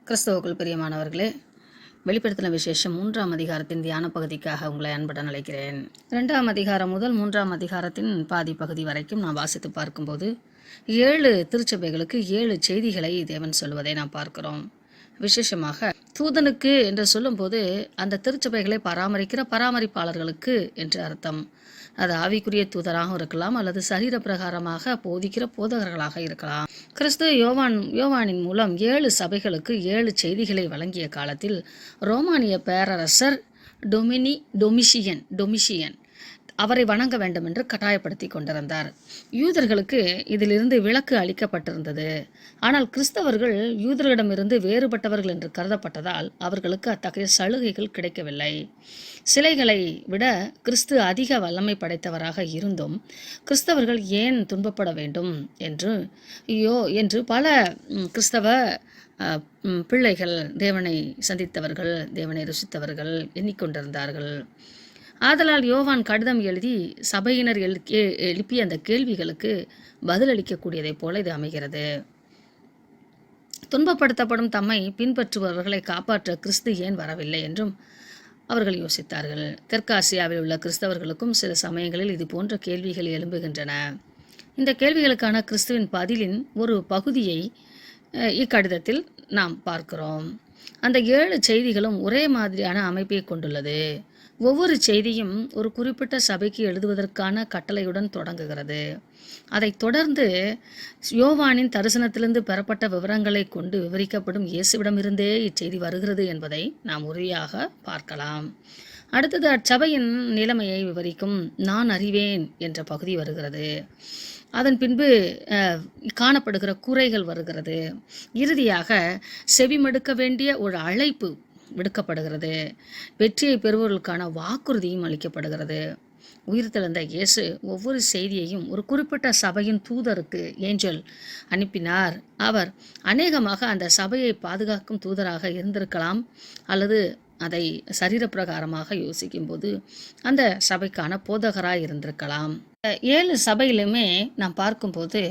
கிறிஸ்தவுக்குள் பிரியமானவர்களே, வெளிப்படுத்தின விசேஷம் 3ஆம் அதிகாரத்தின் தியான பகுதிக்காக உங்களை அன்புடன் அழைக்கிறேன். 2ஆம் அதிகாரம் முதல் 3ஆம் அதிகாரத்தின் பாதி பகுதி வரைக்கும் நாம் வாசித்து பார்க்கும்போது 7 திருச்சபைகளுக்கு 7 செய்திகளை தேவன் சொல்வதை நாம் பார்க்கிறோம். விசேஷமாக தூதனுக்கு என்று சொல்லும்போது அந்த திருச்சபைகளை பராமரிக்கிற பராமரிப்பாளர்களுக்கு என்று அர்த்தம். அது ஆவிக்குரிய தூதராகவும் இருக்கலாம் அல்லது சரீர பிரகாரமாக போதிக்கிற போதகர்களாக இருக்கலாம். கிறிஸ்து யோவானின் மூலம் 7 சபைகளுக்கு 7 செய்திகளை வழங்கிய காலத்தில் ரோமானிய பேரரசர் டொமிஷியன் அவரை வணங்க வேண்டும் என்று கட்டாயப்படுத்தி கொண்டிருந்தார். யூதர்களுக்கு இதிலிருந்து விலக்கு அளிக்கப்பட்டிருந்தது. ஆனால் கிறிஸ்தவர்கள் யூதர்களிடமிருந்து வேறுபட்டவர்கள் என்று கருதப்பட்டதால் அவர்களுக்கு அத்தகைய சலுகைகள் கிடைக்கவில்லை. சிலைகளை விட கிறிஸ்து அதிக வல்லமை படைத்தவராக இருந்தும் கிறிஸ்தவர்கள் ஏன் துன்பப்பட வேண்டும் என்று பல கிறிஸ்தவ பிள்ளைகள், தேவனை சந்தித்தவர்கள், தேவனை ருசித்தவர்கள் எண்ணிக்கொண்டிருந்தார்கள். ஆதலால் யோவான் கடிதம் எழுதி சபையினர் எழுப்பிய அந்த கேள்விகளுக்கு பதிலளிக்கக்கூடியதைப் போல இது அமைகிறது. துன்பப்படுத்தப்படும் தம்மை பின்பற்றுபவர்களை காப்பாற்ற கிறிஸ்து ஏன் வரவில்லை என்றும் அவர்கள் யோசித்தார்கள். தெற்காசியாவில் உள்ள கிறிஸ்தவர்களுக்கும் சில சமயங்களில் இது போன்ற கேள்விகள் எழும்புகின்றன. இந்த கேள்விகளுக்கான கிறிஸ்துவின் பதிலின் ஒரு பகுதியை இக்கடிதத்தில் நாம் பார்க்கிறோம். அந்த 7 செய்திகளும் ஒரே மாதிரியான அமைப்பை கொண்டுள்ளது. ஒவ்வொரு செய்தியும் ஒரு குறிப்பிட்ட சபைக்கு எழுதுவதற்கான கட்டளையுடன் தொடங்குகிறது. அதைத் தொடர்ந்து யோவானின் தரிசனத்திலிருந்து பெறப்பட்ட விவரங்களை கொண்டு விவரிக்கப்படும் இயேசுவிடமிருந்தே இச்செய்தி வருகிறது என்பதை நாம் உறுதியாக பார்க்கலாம். அடுத்தது அச்சபையின் நிலைமையை விவரிக்கும் நான் அறிவேன் என்ற பகுதி வருகிறது. அதன் பின்பு காணப்படுகிற குறைகள் வருகிறது. இறுதியாக செவிமடுக்க வேண்டிய ஒரு அழைப்பு விடுக்கப்படுகிறது. வெற்றியை பெறுவதற்கான வாக்குறுதியும் அளிக்கப்படுகிறது. உயிர்த்தெழுந்த இயேசு ஒவ்வொரு செய்தியையும் ஒரு குறிப்பிட்ட சபையின் தூதருக்கு ஏஞ்சல் அனுப்பினார். அவர் அநேகமாக அந்த சபையை பாதுகாக்கும் தூதராக இருந்திருக்கலாம் அல்லது அதை சரீர பிரகாரமாக யோசிக்கும்போது அந்த சபைக்கான போதகராக இருந்திருக்கலாம். 7 சபையிலுமே நாம் பார்க்கும்போது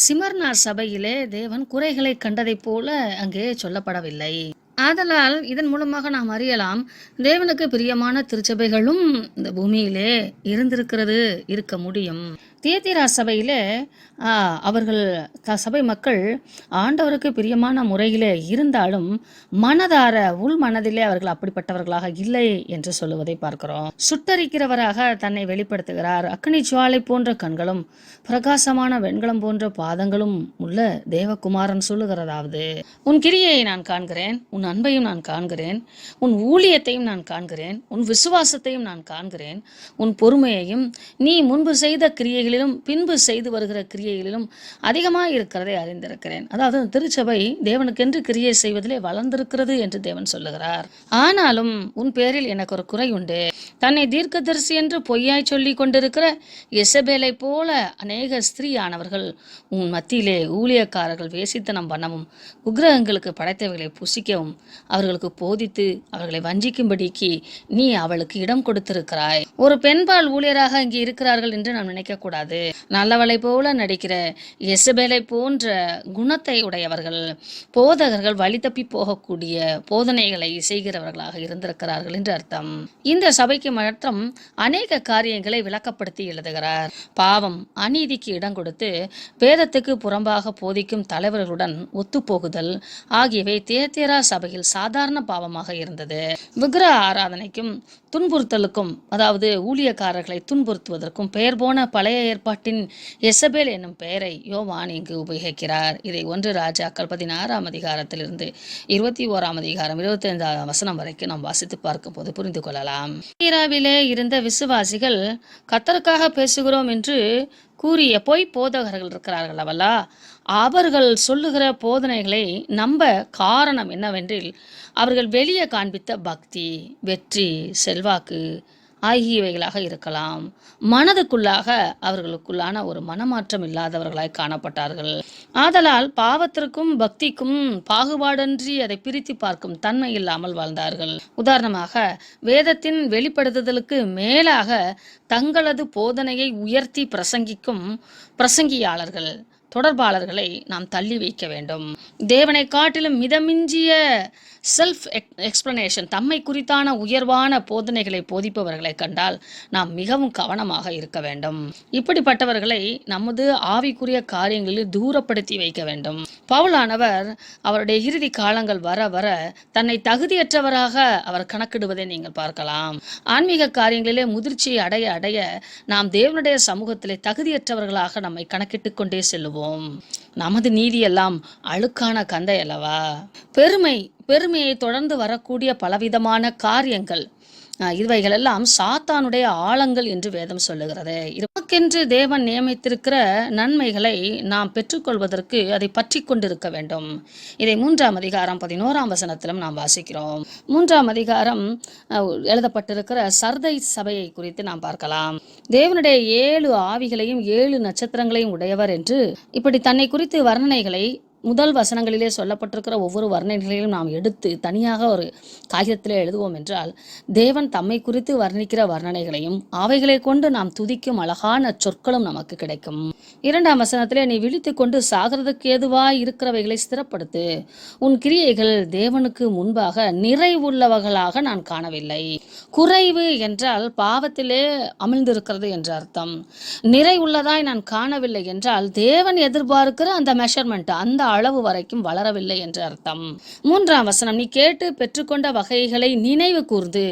சிமர்னா சபையிலே தேவன் குறைகளை கண்டதைப் போல அங்கே சொல்லப்படவில்லை. ஆதலால் இதன் மூலமாக நாம் அறியலாம், தேவனுக்கு பிரியமான திருச்சபைகளும் இந்த பூமியிலே இருக்க முடியும். தியத்தீரா சபையிலே அவர்கள் சபை மக்கள் ஆண்டவருக்கு பிரியமான முறையிலே இருந்தாலும் மனதார உள் மனதிலே அவர்கள் அப்படிப்பட்டவர்களாக இல்லை என்று சொல்லுவதை பார்க்கிறோம். சுட்டரிக்கிறவராக தன்னை வெளிப்படுத்துகிறார். அக்னி ஜுவாலை போன்ற கண்களும் பிரகாசமான வெண்கலம் போன்ற பாதங்களும் உள்ள தேவகுமாரன் சொல்லுகிறதாவது, உன் கிரியையை நான் காண்கிறேன், உன் அன்பையும் நான் காண்கிறேன், உன் ஊழியத்தையும் நான் காண்கிறேன், உன் விசுவாசத்தையும் நான் காண்கிறேன், உன் பொறுமையையும் நீ முன்பு செய்த கிரியைகளிலும் பின்பு செய்து வருகிற கிரியைகளிலும் அதிகமாக இருக்கிறதை அறிந்திருக்கிறேன். அதாவது திருச்சபை தேவனுக்கென்று கிரியை செய்வதிலே வளர்ந்திருக்கிறது என்று தேவன் சொல்லுகிறார். ஆனாலும் உன் பேரில் எனக்கு ஒரு குறை உண்டு. தன்னை தீர்க்கதரிசி என்று பொய்யாய் சொல்லி கொண்டிருக்கிற எசபேலை போல அநேக ஸ்திரீயானவர்கள் உன் மத்தியிலே ஊழியக்காரர்கள் வேசித்தனம் பண்ணவும் உக்கிரகங்களுக்கு படைத்தவைகளை புசிக்கவும் அவர்களுக்கு போதித்து அவர்களை வஞ்சிக்கும்படிக்கு நீ அவளுக்கு இடம் கொடுத்திருக்கிறாய். ஒரு பெண்பால் ஊழியராக இங்கே இருக்கிறார்கள் என்று நாம் நினைக்கக்கூடாது. நல்லவளை போல நடிக்கிற எசபேலை போன்ற குணத்தை உடையவர்கள், போதகர்கள் வழி தப்பி போகக்கூடிய போதனைகளை செய்கிறவர்களாக இருந்திருக்கிறார்கள் என்று அர்த்தம். இந்த சபைக்கு மற்றும் அநேக காரியங்களை விளக்கப்படுத்தி எழுதுகிறார். பாவம், அநீதிக்கு இடம் கொடுத்து வேதத்துக்கு புறம்பாக போதிக்கும் தலைவர்களுடன் ஒத்துப்போகுதல் ஆகியவை தியத்தீரா சபையில் சாதாரண பாவமாக இருந்தது. விக்கிரக ஆராதனைக்கும் துன்புறுத்தலுக்கும், அதாவது ஊழியக்காரர்களை துன்புறுத்துவதற்கும் பெயர் போன பழைய ஏற்பாட்டின் எசபேல் என்னும் பெயரை யோவான் இங்கு உபயோகிக்கிறார். இதை 1 ராஜாக்கள் 16ஆம் அதிகாரத்திலிருந்து 21ஆம் அதிகாரம் 25ஆம் வசனம் வரைக்கும் நாம் வாசித்து பார்க்கும் போது புரிந்து கொள்ளலாம். ஈராவிலே இருந்த விசுவாசிகள் கர்த்தருக்காக பேசுகிறோம் என்று கூறிய பொய் போதகர்கள் இருக்கிறார்கள் அவளா, அவர்கள் சொல்லுகிற போதனைகளை நம்ப காரணம் என்னவென்றில் அவர்கள் வெளியே காண்பித்த பக்தி, வெற்றி, செல்வாக்கு ஆகியவைகளாக இருக்கலாம். மனதுக்குள்ளாக அவர்களுக்குள்ளான ஒரு மனமாற்றம் இல்லாதவர்களாய் காணப்பட்டார்கள். ஆதலால் பாவத்திற்கும் பக்திக்கும் பாகுபாடின்றி அதை பிரித்து பார்க்கும் தன்மை இல்லாமல் வாழ்ந்தார்கள். உதாரணமாக, வேதத்தின் வெளிப்படுத்துதலுக்கு மேலாக தங்களது போதனையை உயர்த்தி பிரசங்கிக்கும் பிரசங்கியாளர்கள் தொடர்பாளர்களை நாம் தள்ளி வைக்க வேண்டும். தேவனை காட்டிலும் மிதமிஞ்சிய செல்ஃப் எக்ஸ்பிளனேஷன், தம்மை குறித்தான உயர்வான போதனைகளை போதிப்பவர்களை கண்டால் நாம் மிகவும் கவனமாக இருக்க வேண்டும். இப்படிப்பட்டவர்களை நமது ஆவிக்குரிய காரியங்களில் தூரப்படுத்தி வைக்க வேண்டும். பவுலானவர் அவருடைய இறுதி காலங்கள் வர வர தன்னை தகுதியற்றவராக அவர் கணக்கிடுவதை நீங்கள் பார்க்கலாம். ஆன்மீக காரியங்களிலே முதிர்ச்சியை அடைய அடைய நாம் தேவனுடைய சமூகத்திலே தகுதியற்றவர்களாக நம்மை கணக்கிட்டு கொண்டே செல்லுவோம். நமது நீதி எல்லாம் அழுக்கான கந்தை அல்லவா? பெருமையை தொடர்ந்து வரக்கூடிய பலவிதமான காரியங்கள், இவைகளெல்லாம் சாத்தானுடைய ஆழங்கள் என்று வேதம் சொல்லுகிறது. நமக்கென்று தேவன் நியமித்திருக்கிற நன்மைகளை நாம் பெற்றுக்கொள்வதற்கு அதை பற்றி கொண்டிருக்க வேண்டும். இதை 3ஆம் அதிகாரம் 11ஆம் வசனத்திலும் நாம் வாசிக்கிறோம். 3ஆம் அதிகாரம் எழுதப்பட்டிருக்கிற சர்தை சபையை குறித்து நாம் பார்க்கலாம். தேவனுடைய 7 ஆவிகளையும் 7 நட்சத்திரங்களையும் உடையவர் என்று இப்படி தன்னை குறித்து வர்ணனைகளை முதல் வசனங்களிலே சொல்லப்பட்டிருக்கிற ஒவ்வொரு வர்ணனைகளையும் நாம் எடுத்து தனியாக ஒரு காகிதத்திலே எழுதுவோம் என்றால் தேவன் தம்மை குறித்து வர்ணிக்கிற வர்ணனைகளையும் அவைகளை கொண்டு நாம் துதிக்கும் அழகான சொற்களும் நமக்கு கிடைக்கும். 2ஆம் வசனத்திலே, நீ விழித்து கொண்டு சாகிறதுக்கு ஏதுவாய் இருக்கிறவைகளை ஸ்திரப்படுத்து, உன் கிரியைகள் தேவனுக்கு முன்பாக நிறைவுள்ளவர்களாக நான் காணவில்லை. குறைவு என்றால் பாவத்திலே அமிழ்ந்திருக்கிறது என்ற அர்த்தம். நிறைவுள்ளதாய் நான் காணவில்லை என்றால் தேவன் எதிர்பார்க்கிற அந்த மெஷர்மெண்ட், அந்த அளவு வரைக்கும் வளரவில்லை என்று அர்த்தம். 3ஆம் வசனம், நீ கேட்டு பெற்றுக்கொண்ட வகைகளை நினைவு கூர்ந்து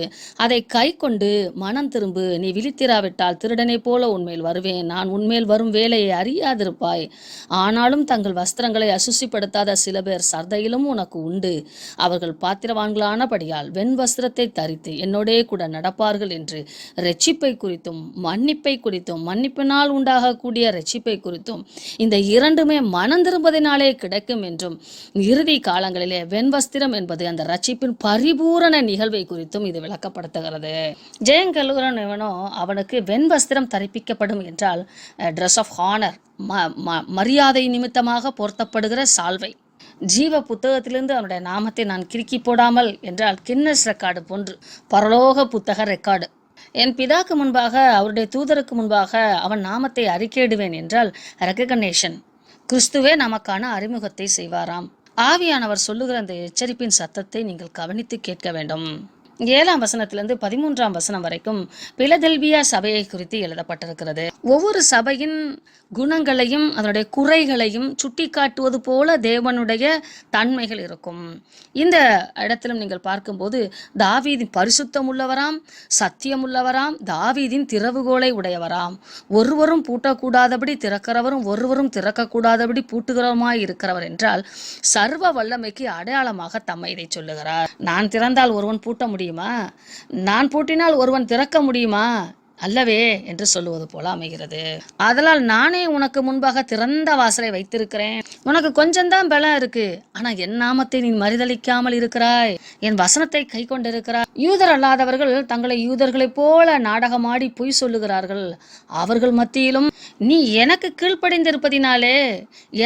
அதை கை கொண்டு மனம் திரும்பு. நீ விழித்திராவிட்டால் திருடனை போல உன்மேல் வருவேன், நான் உன்மேல் வரும் வேலையை அறியாதிருப்பாய். ஆனாலும் தங்கள் வஸ்திரங்களை அசுசிப்படுத்தாத சில பேர் சர்தையிலும் உனக்கு உண்டு. அவர்கள் பாத்திரவான்களானபடியால் வெண் வஸ்திரத்தை தரித்து என்னோடே கூட நடப்பார்கள் என்று இரட்சிப்பை குறித்தும் மன்னிப்பை குறித்தும் மன்னிப்பினால் உண்டாகக்கூடிய இரட்சிப்பை குறித்தும் இந்த இரண்டுமே மனம் திரும்பதினாலே கிடைக்கும் என்றும், இறுதி காலங்களிலே வெண்வஸ்திரம் என்பது அந்த ரட்சிப்பின் பரிபூரண நிகழ்வை குறித்தும் இது விளக்கப்படுத்துகிறது. ஜெயங்கல்லூரன் இவனோ அவனுக்கு வெண்வஸ்திரம் தரிப்பிக்கப்படும் என்றால் ட்ரெஸ் ஆஃப் ஹானர், மரியாதை நிமித்தமாக போர்த்தப்படுகிற சால்வை. ஜீவ புத்தகத்திலிருந்து அவனுடைய நாமத்தை நான் கிறுக்கி போடாமல் என்றால் கின்னஸ் ரெக்கார்டு போன்று பரலோக புத்தக ரெக்கார்டு. என் பிதாக்கு முன்பாக அவருடைய தூதருக்கு முன்பாக அவன் நாமத்தை அறிக்கையிடுவேன் என்றால் ரெகக்னேஷன். கிறிஸ்துவே நமக்கான அறிமுகத்தை செய்வாராம். ஆவியானவர் சொல்லுகிற அந்த எச்சரிப்பின் சத்தத்தை நீங்கள் கவனித்து கேட்க வேண்டும். 7ஆம் வசனத்திலிருந்து 13ஆம் வசனம் வரைக்கும் பிலதெல்பியா சபையை குறித்து எழுதப்பட்டிருக்கிறது. ஒவ்வொரு சபையின் குணங்களையும் அதனுடைய குறைகளையும் சுட்டி காட்டுவது போல தேவனுடைய தன்மைகள் இருக்கும். இந்த இடத்திலும் நீங்கள் பார்க்கும்போது தாவீதின் பரிசுத்தம் உள்ளவராம், சத்தியம் உள்ளவராம், தாவீதின் திறவுகோலை உடையவராம், ஒருவரும் பூட்டக்கூடாதபடி திறக்கிறவரும் ஒருவரும் திறக்கக்கூடாதபடி பூட்டுகிறவருமாய் இருக்கிறவர் என்றால் சர்வ வல்லமைக்கு அடையாளமாக தம்மை இதை சொல்லுகிறார். நான் திறந்தால் ஒருவன் பூட்ட முடியும், நான் பூட்டினால் ஒருவன் திறக்க முடியுமா? அல்லவே என்று சொல்லுவது போல அமைகிறது. அதனால் நானே உனக்கு முன்பாக திறந்த வாசலை வைத்திருக்கிறேன். உனக்கு கொஞ்சம்தான் பலம் இருக்கு, ஆனா என் நாமத்தை நீ மறுதலிக்காமல் இருக்கிறாய், என் வசனத்தை கை கொண்டிருக்கிறாய். யூதர் அல்லாதவர்கள் தங்களை யூதர்களைப் போல நாடகமாடி பொய் சொல்லுகிறார்கள். அவர்கள் மத்தியிலும் நீ எனக்கு கீழ்ப்படிந்திருப்பதினாலே,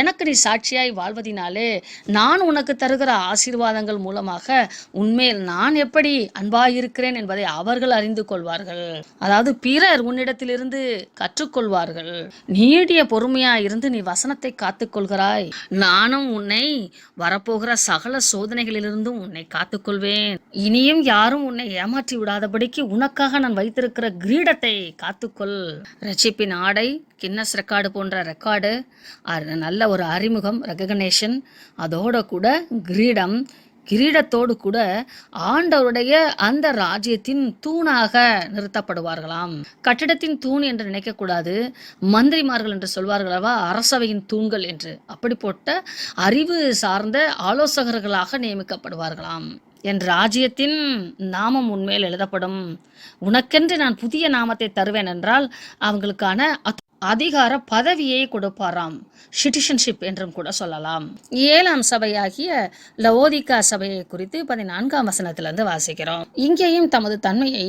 எனக்கு நீ சாட்சியாய் வாழ்வதினாலே நான் உனக்கு தருகிற ஆசீர்வாதங்கள் மூலமாக உன்மேல் நான் எப்படி அன்பாயிருக்கிறேன் என்பதை அவர்கள் அறிந்து கொள்வார்கள். அதாவது பிறர் உன்னிடத்திலிருந்து கற்றுக்கொள்வார்கள். நீடிய பொறுமையா இருந்து நீ வசனத்தை காத்துக்கொள்கிறாய், நானும் உன்னை வரப்போகிற சகல சோதனைகளிலிருந்தும் உன்னை காத்துக்கொள்வேன். இனியும் யாரும் உன்னை ஏமாற்றி விடாதபடிக்கு உனக்காக நான் வைத்திருக்கிற கிரீடத்தை காத்துக்கொள். ரட்சிப்பின் ஆடை, கின்னஸ் ரெக்கார்டு போன்ற ரெக்கார்டு, நல்ல ஒரு அறிமுகம், ரெகக்னேஷன், அதோட கூட கிரீடத்தோடு கூட ஆண்டவருடைய அந்த ராஜ்யத்தின் தூணாக நிறுத்தப்படுவார்களாம். கட்டிடத்தின் தூண் என்று நினைக்கக்கூடாது. மந்திரிமார்கள் என்று சொல்வார்களவா, அரசவையின் தூண்கள் என்று. அப்படிப்பட்ட அறிவு சார்ந்த ஆலோசகர்களாக நியமிக்கப்படுவார்களாம். என் ராஜ்யத்தின் நாமம் உன்மேல் எழுதப்படும். உனக்கென்று நான் புதிய நாமத்தை தருவேன் என்றால் அவங்களுக்கான அதிகார பதவியை கொடுப்பாராம். சிட்டிசன்ஷிப் என்றும் கூட சொல்லலாம். 7ஆம் சபையாகிய லவோதிக்கா சபையை குறித்து 14ஆம் வசனத்திலிருந்து வாசிக்கிறோம். இங்கேயும் தமது தன்மையை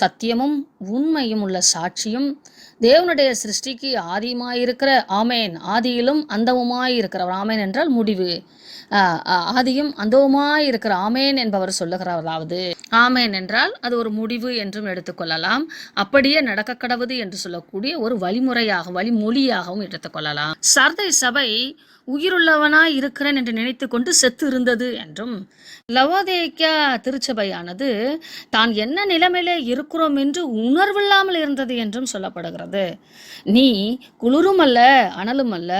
சத்தியமும் உண்மையும் உள்ள சாட்சியும், தேவனுடைய சிருஷ்டிக்கு ஆதியுமாயிருக்கிற ஆமேன், ஆதியிலும் அந்தமுமாயிருக்கிறவர், ஆமேன் என்றால் முடிவு, ஆதியும் அந்தோமாய் இருக்கிற ஆமேன் என்பவர் சொல்லுகிறவராவது, ஆமேன் என்றால் அது ஒரு முடிவு என்றும் எடுத்துக்கொள்ளலாம். அப்படியே நடக்க கடவுது என்று சொல்லக்கூடிய ஒரு வழிமொழியாகவும் எடுத்துக்கொள்ளலாம். சர்தை சபை உயிருள்ளவனாய் இருக்கிறேன் என்று நினைத்து கொண்டு செத்து இருந்தது என்றும், லவோதேக்கியா திருச்சபையானது தான் என்ன நிலைமையிலே இருக்கிறோம் என்று உணர்வில்லாமல் இருந்தது என்றும் சொல்லப்படுகிறது. நீ குளிரும் அல்ல அனலும் அல்ல,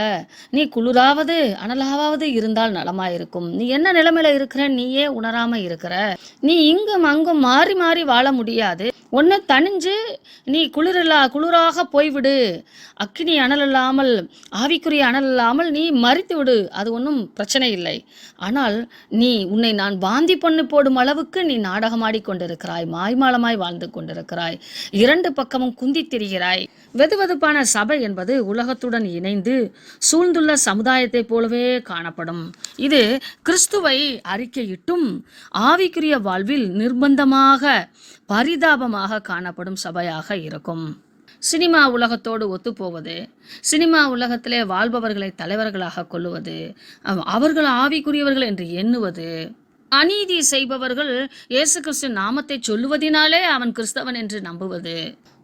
நீ குளிராவது அனலாவது இருந்தால் நலமாயிருக்கும். நீ என்ன நிலைமையில இருக்கிற நீயே உணராம இருக்கிற. நீ இங்கும் அங்கும் மாறி மாறி வாழ முடியாது. ஒன்று தணிஞ்சு நீ குளிராக போய்விடு. அக்கினி அனல் இல்லாமல், ஆவிக்குரிய அனல் இல்லாமல் நீ மறித்து விடு, அது ஒன்றும் பிரச்சனை இல்லை. ஆனால் நீ உன்னை நான் வாந்தி பண்ணி போடும் அளவுக்கு நீ நாடகமாடி கொண்டிருக்கிறாய், மாய்மாலமாய் வாழ்ந்து கொண்டிருக்கிறாய், இரண்டு பக்கமும் குந்தி திரிகிறாய். வெதுவெதுப்பான சபை என்பது உலகத்துடன் இணைந்து சூழ்ந்துள்ள சமுதாயத்தை போலவே காணப்படும். இது கிறிஸ்துவை அறிக்கையிட்டும் ஆவிக்குரிய வாழ்வில் நிர்பந்தமாக பரிதாபமாக காணப்படும் சபையாக இருக்கும். சினிமா உலகத்தோடு ஒத்துப்போவது, சினிமா உலகத்திலே வாழ்பவர்களை தலைவர்களாக கொள்ளுவது, அவர்கள் ஆவிக்குரியவர்கள் என்று எண்ணுவது, அநீதி செய்பவர்கள் இயேசு கிறிஸ்து நாமத்தை சொல்லுவதினாலே அவன் கிறிஸ்தவன் என்று நம்புவது,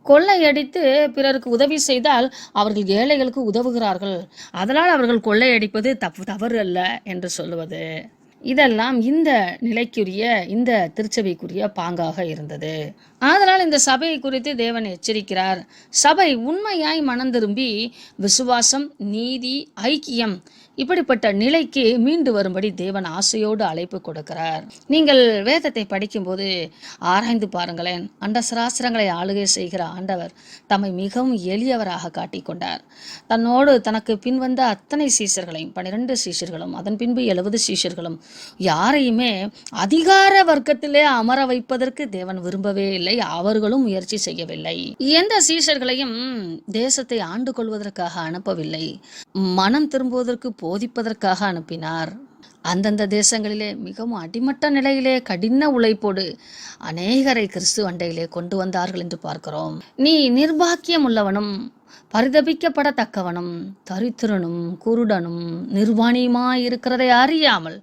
கொள்ளையடித்து பிறருக்கு உதவி செய்தால் அவர்கள் ஏழைகளுக்கு உதவுகிறார்கள், அதனால் அவர்கள் கொள்ளையடிப்பது தவறு அல்ல என்று சொல்லுவது, இதெல்லாம் இந்த நிலைக்குரிய, இந்த திருச்சபைக்குரிய பாங்காக இருந்தது. ஆதலால் இந்த சபையை குறித்து தேவன் எச்சரிக்கிறார். சபை உண்மையாய் மனம் திரும்பி விசுவாசம், நீதி, ஐக்கியம் இப்படிப்பட்ட நிலைக்கு மீண்டு வரும்படி தேவன் ஆசையோடு அழைப்பு கொடுக்கிறார். நீங்கள் வேதத்தை படிக்கும்போது ஆராய்ந்து பாருங்களேன். அண்டசராசிரங்களை ஆளுகை செய்கிற ஆண்டவர் தம்மை மிகவும் எளியவராக காட்டிக்கொண்டார். தன்னோடு தனக்கு பின்வந்த அத்தனை சீஷர்களையும், 12 சீஷர்களும், அதன் பின்பு 70 சீஷர்களும், யாரையுமே அதிகார வர்க்கத்திலே அமர வைப்பதற்கு தேவன் விரும்பவே இல்லை. அவர்களும் முயற்சி செய்யவில்லை. எந்த சீஷர்களையும் தேசத்தை ஆண்டு கொள்வதற்காக அனுப்பவில்லை. மனம் திரும்புவதற்கு போதிப்பதற்காக அனுப்பினார். அந்தந்த தேசங்களிலே மிகவும் அடிமட்ட நிலையிலே கடின உழைப்போடு அநேகரை கிறிஸ்து அண்டையிலே கொண்டு வந்தார்கள் என்று பார்க்கிறோம். நீ நிர்பாக்கியம் உள்ளவனும் பரிதபிக்கப்படத்தக்கவனும் தரித்திரனும் குருடனும் நிர்வாணியுமாயிருக்கிறதை அறியாமல்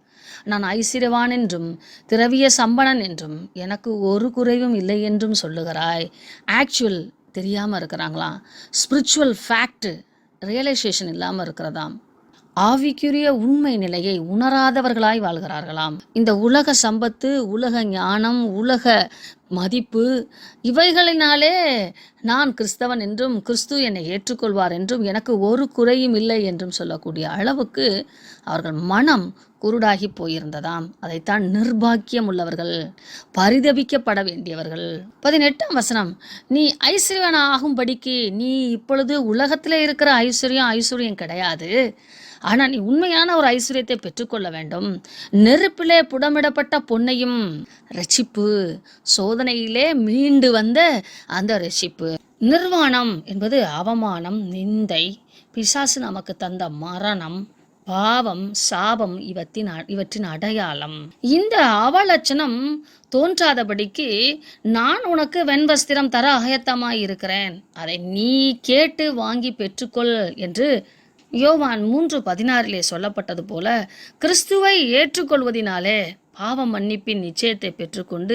நான் ஐசிறவான் என்றும் திரவிய சம்பனன் என்றும் எனக்கு ஒரு குறைவும் இல்லை என்றும் சொல்லுகிறாய். ஆக்சுவல் தெரியாமல் இருக்கிறாங்களாம். ஸ்பிரிச்சுவல் ஃபேக்ட் ரியலைசேஷன் இல்லாமல் இருக்கிறதாம். ஆவிக்குரிய உண்மை நிலையை உணராதவர்களாய் வாழ்கிறார்களாம். இந்த உலக சம்பத்து, உலக ஞானம், உலக மதிப்பு இவைகளினாலே நான் கிறிஸ்தவன் என்றும் கிறிஸ்து என்னை ஏற்றுக்கொள்வார் என்றும் எனக்கு ஒரு குறையும் இல்லை என்றும் சொல்லக்கூடிய அளவுக்கு அவர்கள் மனம் குருடாகி போயிருந்ததாம். அதைத்தான் நிர்பாக்கியம் உள்ளவர்கள், பரிதபிக்கப்பட வேண்டியவர்கள். 18ஆம் வசனம், நீ ஐஸ்வர்யன் ஆகும்படிக்கு நீ இப்பொழுது உலகத்தில் இருக்கிற ஐஸ்வர்யம் கிடையாது. ஆனால் நீ உண்மையான ஒரு ஐஸ்வர்யத்தை பெற்றுக்கொள்ள வேண்டும். நெருப்பிலே புடமிடப்பட்ட பொன்னையும், ரட்சிப்பு, சோதனையிலே மீண்டு வந்த அந்த ரட்சிப்பு. நிர்வாணம் என்பது அவமானம், நிந்தை, பிசாசு நமக்கு தந்த மரணம், பாவம், சாபம் இவற்றின் அடையாளம். இந்த அவலட்சணம் தோன்றாதபடிக்கு நான் உனக்கு வெண்வஸ்திரம் தர ஆயத்தமாய் இருக்கிறேன், அதை நீ கேட்டு வாங்கி பெற்றுக்கொள் என்று யோவான் 3:16 சொல்லப்பட்டது போல கிறிஸ்துவை ஏற்றுக்கொள்வதினாலே பாவ மன்னிப்பின் நிச்சயத்தை பெற்றுக்கொண்டு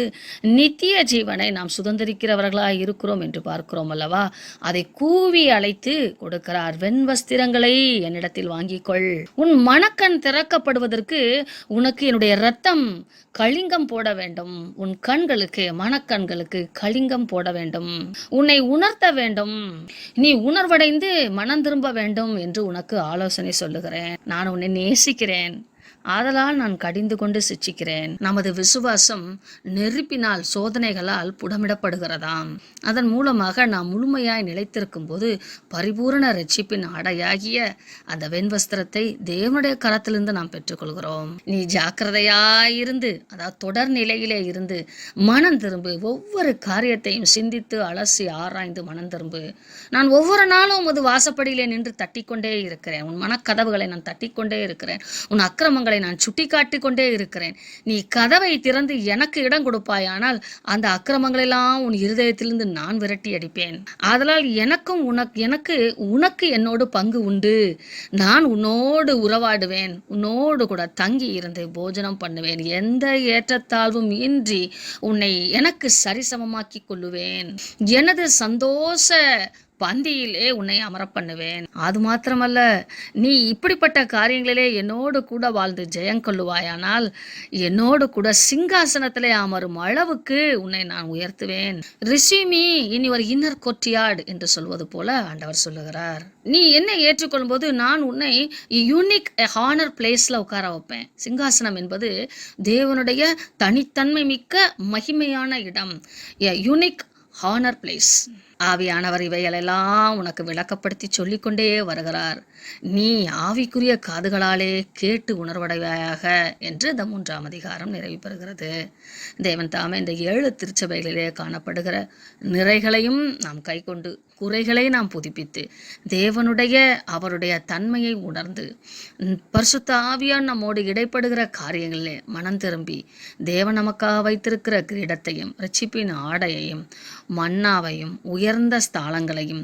நித்திய ஜீவனை நாம் சுதந்திரிக்கிறவர்களாய் இருக்கிறோம் என்று பார்க்கிறோம் அல்லவா. அதை கூவி அழைத்து கொடுக்கிறார். வெண்வஸ்திரங்களை என்னிடத்தில் வாங்கிக்கொள். உன் மனக்கண் திறக்கப்படுவதற்கு உனக்கு என்னுடைய இரத்தம் கலிங்கம் போட வேண்டும். உன் கண்களுக்கு, மனக்கண்களுக்கு கலிங்கம் போட வேண்டும். உன்னை உணர்த்த வேண்டும். நீ உணர்வடைந்து மனம் திரும்ப வேண்டும் என்று உனக்கு ஆலோசனை சொல்லுகிறேன். நான் உன்னை நேசிக்கிறேன், ஆதலால் நான் கடிந்து கொண்டு சிட்சிக்கிறேன். நமது விசுவாசம் நெருப்பினால், சோதனைகளால் புடமிடப்படுகிறதாம். அதன் மூலமாக நாம் முழுமையாய் நிலைத்திருக்கும் போது பரிபூரண ரட்சிப்பின் ஆடையாகிய அந்த வெண்வஸ்திரத்தை தேவனுடைய கரத்திலிருந்து நாம் பெற்றுக்கொள்கிறோம். நீ ஜாக்கிரதையாயிருந்து, அதாவது தொடர் நிலையிலே இருந்து மனம் திரும்பு. ஒவ்வொரு காரியத்தையும் சிந்தித்து அலசி ஆராய்ந்து மனம் திரும்பு. நான் ஒவ்வொரு நாளும் உமது வாசப்படியிலே நின்று தட்டிக்கொண்டே இருக்கிறேன். உன் மனக்கதவுகளை நான் தட்டிக்கொண்டே இருக்கிறேன். உன் அக்கிரமங்களை அக்கிரமங்களை நான் சுட்டி கொண்டே இருக்கிறேன். நீ கதவை திறந்து எனக்கு இடம் கொடுப்பாயானால் அந்த அக்கிரமங்களெல்லாம் உன் இருதயத்திலிருந்து நான் விரட்டி அடிப்பேன். ஆதலால் உனக்கு என்னோடு பங்கு உண்டு. நான் உன்னோடு உறவாடுவேன், உன்னோடு கூட தங்கி இருந்து போஜனம் பண்ணுவேன். எந்த ஏற்றத்தாழ்வும் இன்றி உன்னை எனக்கு சரிசமமாக்கி கொள்ளுவேன். எனது சந்தோஷ பந்தியிலே உன்னை அமர பண்ணுவேன். அது மாத்திரமல்ல, நீ இப்படிப்பட்ட காரியங்களிலே என்னோடு கூட வாழ்ந்து ஜெயங்கொள்ளுவாயானால் என்னோடு கூட சிங்காசனத்திலே அமரும் அளவுக்கு உன்னை நான் உயர்த்துவேன். ரிஷிமி இனி ஒரு இன்னர் கோர்ட்யார்டு என்று சொல்வது போல ஆண்டவர் சொல்லுகிறார். நீ என்னை ஏற்றுக்கொள்ளும்போது நான் உன்னை யூனிக் ஹானர் பிளேஸ்ல உட்கார வைப்பேன். சிங்காசனம் என்பது தேவனுடைய தனித்தன்மை மிக்க மகிமையான இடம். Unique honour place. ஆவியானவர் இவைகளெல்லாம் உனக்கு விளக்கப்படுத்தி சொல்லிக்கொண்டே வருகிறார். நீ ஆவிக்குரிய காதுகளாலே கேட்டு உணர்வடைவாயாக என்று இந்த 3ஆம் அதிகாரம் நிறைவு பெறுகிறது. தேவன் தாமே இந்த 7 திருச்சபைகளிலே காணப்படுகிற நிறைகளையும் நாம் கைக்கொண்டு குறைகளை நாம் புதுப்பித்து அவருடைய தன்மையை உணர்ந்து பரிசுத்த ஆவியார் நம்மோடு இடைப்படுகிற காரியங்களிலே மனம் திரும்பி தேவன் நமக்காக வைத்திருக்கிற கிரீடத்தையும் இரட்சிப்பின் ஆடையையும் மன்னாவையும் உயர்ந்த ஸ்தலங்களையும்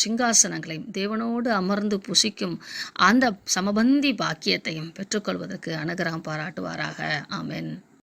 சிங்காசனங்களையும் தேவனோடு அமர்ந்து புசிக்கும் அந்த சமபந்தி பாக்கியத்தையும் பெற்றுக்கொள்வதற்கு அனுகிரகம் பாராட்டுவாராக. ஆமென்.